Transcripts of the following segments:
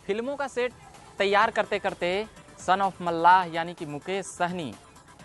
फिल्मों का सेट तैयार करते करते सन ऑफ मल्लाह यानी कि मुकेश सहनी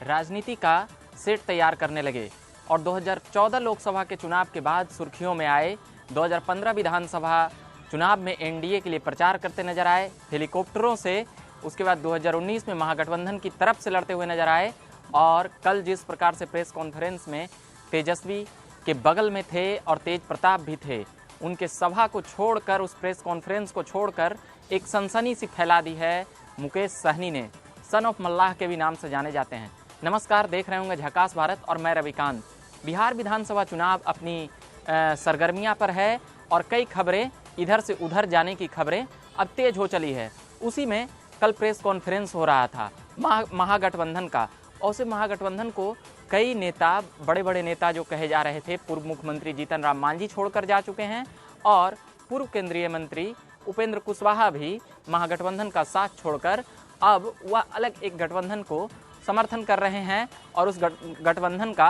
राजनीति का सेट तैयार करने लगे और 2014 लोकसभा के चुनाव के बाद सुर्खियों में आए। 2015 विधानसभा चुनाव में एनडीए के लिए प्रचार करते नजर आए हेलीकॉप्टरों से। उसके बाद 2019 में महागठबंधन की तरफ से लड़ते हुए नजर आए और कल जिस प्रकार से प्रेस कॉन्फ्रेंस में तेजस्वी के बगल में थे और तेज प्रताप भी थे, उनके सभा को छोड़कर, उस प्रेस कॉन्फ्रेंस को छोड़कर एक सनसनी सी फैला दी है मुकेश सहनी ने। सन ऑफ मल्लाह के भी नाम से जाने जाते हैं। नमस्कार, देख रहे होंगे झकास भारत और मैं रविकांत। बिहार विधानसभा चुनाव अपनी सरगर्मियां पर है और कई खबरें इधर से उधर जाने की खबरें अब तेज हो चली है। उसी में कल प्रेस कॉन्फ्रेंस हो रहा था महागठबंधन का, और उसे महागठबंधन को कई नेता, बड़े बड़े नेता जो कहे जा रहे थे, पूर्व मुख्यमंत्री जीतन राम मांझी छोड़कर जा चुके हैं और पूर्व केंद्रीय मंत्री उपेंद्र कुशवाहा भी महागठबंधन का साथ छोड़कर अब वह अलग एक गठबंधन को समर्थन कर रहे हैं और उस गठबंधन का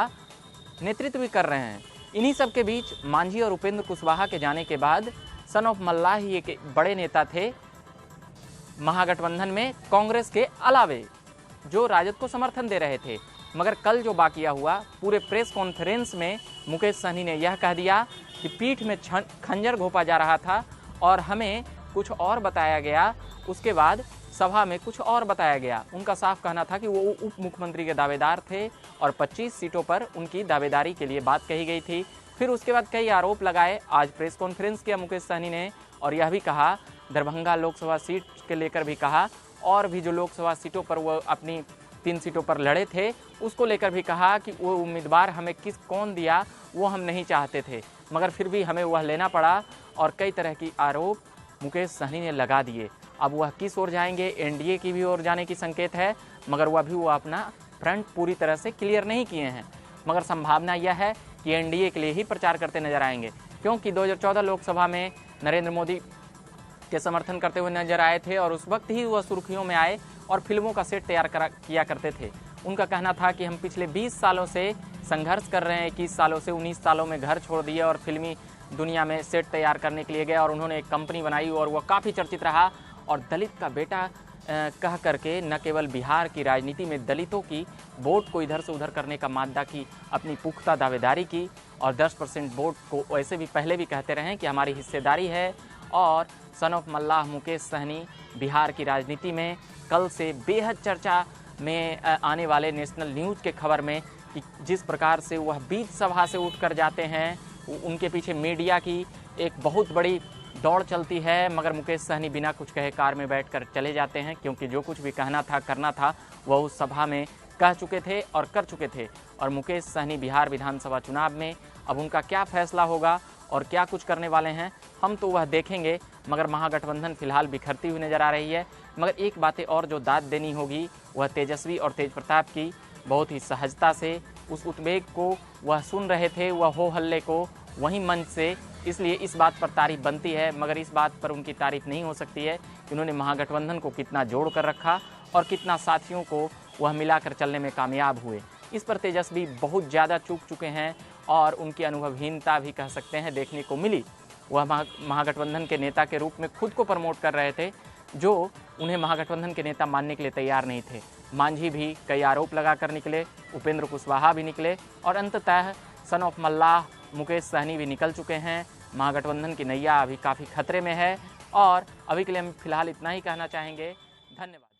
नेतृत्व भी कर रहे हैं। इन्हीं सब के बीच मांझी और उपेंद्र कुशवाहा के जाने के बाद सन ऑफ मल्लाह ही एक बड़े नेता थे महागठबंधन में, कांग्रेस के अलावे, जो राजद को समर्थन दे रहे थे। मगर कल जो वाकया हुआ, पूरे प्रेस कॉन्फ्रेंस में मुकेश सहनी ने यह कह दिया कि पीठ में खंजर घोंपा जा रहा था और हमें कुछ और बताया गया, उसके बाद सभा में कुछ और बताया गया। उनका साफ कहना था कि वो उप मुख्यमंत्री के दावेदार थे और 25 सीटों पर उनकी दावेदारी के लिए बात कही गई थी। फिर उसके बाद कई आरोप लगाए। आज प्रेस कॉन्फ्रेंस किया मुकेश सहनी ने और यह भी कहा, दरभंगा लोकसभा सीट के लेकर भी कहा, और भी जो लोकसभा सीटों पर वो अपनी 3 सीटों पर लड़े थे उसको लेकर भी कहा कि वो उम्मीदवार हमें कौन दिया वो हम नहीं चाहते थे, मगर फिर भी हमें वह लेना पड़ा। और कई तरह की आरोप मुकेश सहनी ने लगा दिए। अब वह किस ओर जाएंगे, एनडीए की भी ओर जाने की संकेत है, मगर वह अपना फ्रंट पूरी तरह से क्लियर नहीं किए हैं। मगर संभावना यह है कि एनडीए के लिए ही प्रचार करते नजर आएंगे, क्योंकि 2014 लोकसभा में नरेंद्र मोदी के समर्थन करते हुए नजर आए थे और उस वक्त ही वह सुर्खियों में आए और फिल्मों का सेट तैयार किया करते थे। उनका कहना था कि हम पिछले 20 सालों से संघर्ष कर रहे हैं, 21 सालों से 19 सालों में घर छोड़ दिए और फिल्मी दुनिया में सेट तैयार करने के लिए गए और उन्होंने एक कंपनी बनाई और वह काफ़ी चर्चित रहा। और दलित का बेटा कह करके न केवल बिहार की राजनीति में दलितों की वोट को इधर से उधर करने का मादा की अपनी पुख्ता दावेदारी की और 10% वोट को वैसे भी पहले भी कहते रहे कि हमारी हिस्सेदारी है। और सन ऑफ मल्लाह मुकेश सहनी बिहार की राजनीति में कल से बेहद चर्चा में आने वाले नेशनल न्यूज़ के खबर में कि जिस प्रकार से वह बीच सभा से उठकर जाते हैं, उनके पीछे मीडिया की एक बहुत बड़ी दौड़ चलती है, मगर मुकेश सहनी बिना कुछ कहे कार में बैठकर चले जाते हैं, क्योंकि जो कुछ भी कहना था, करना था, वह उस सभा में कह चुके थे और कर चुके थे। और मुकेश सहनी बिहार विधानसभा चुनाव में अब उनका क्या फैसला होगा और क्या कुछ करने वाले हैं, हम तो वह देखेंगे। मगर महागठबंधन फिलहाल बिखरती हुई नज़र आ रही है। मगर एक बातें और जो दाद देनी होगी वह तेजस्वी और तेज प्रताप की। बहुत ही सहजता से उस उद्वेग को वह सुन रहे थे, वह हो हल्ले को वहीं मंच से, इसलिए इस बात पर तारीफ बनती है। मगर इस बात पर उनकी तारीफ नहीं हो सकती है कि उन्होंने महागठबंधन को कितना जोड़ कर रखा और कितना साथियों को वह मिलाकर चलने में कामयाब हुए। इस पर तेजस्वी बहुत ज़्यादा चूक चुके हैं और उनकी अनुभवहीनता भी कह सकते हैं देखने को मिली। वह महागठबंधन के नेता के रूप में खुद को प्रमोट कर रहे थे, जो उन्हें महागठबंधन के नेता मानने के लिए तैयार नहीं थे। मांझी भी कई आरोप लगाकर निकले, उपेंद्र कुशवाहा भी निकले और अंततः सन ऑफ मल्लाह मुकेश सहनी भी निकल चुके हैं। महागठबंधन की नैया अभी काफ़ी खतरे में है और अभी के लिए हम फिलहाल इतना ही कहना चाहेंगे। धन्यवाद।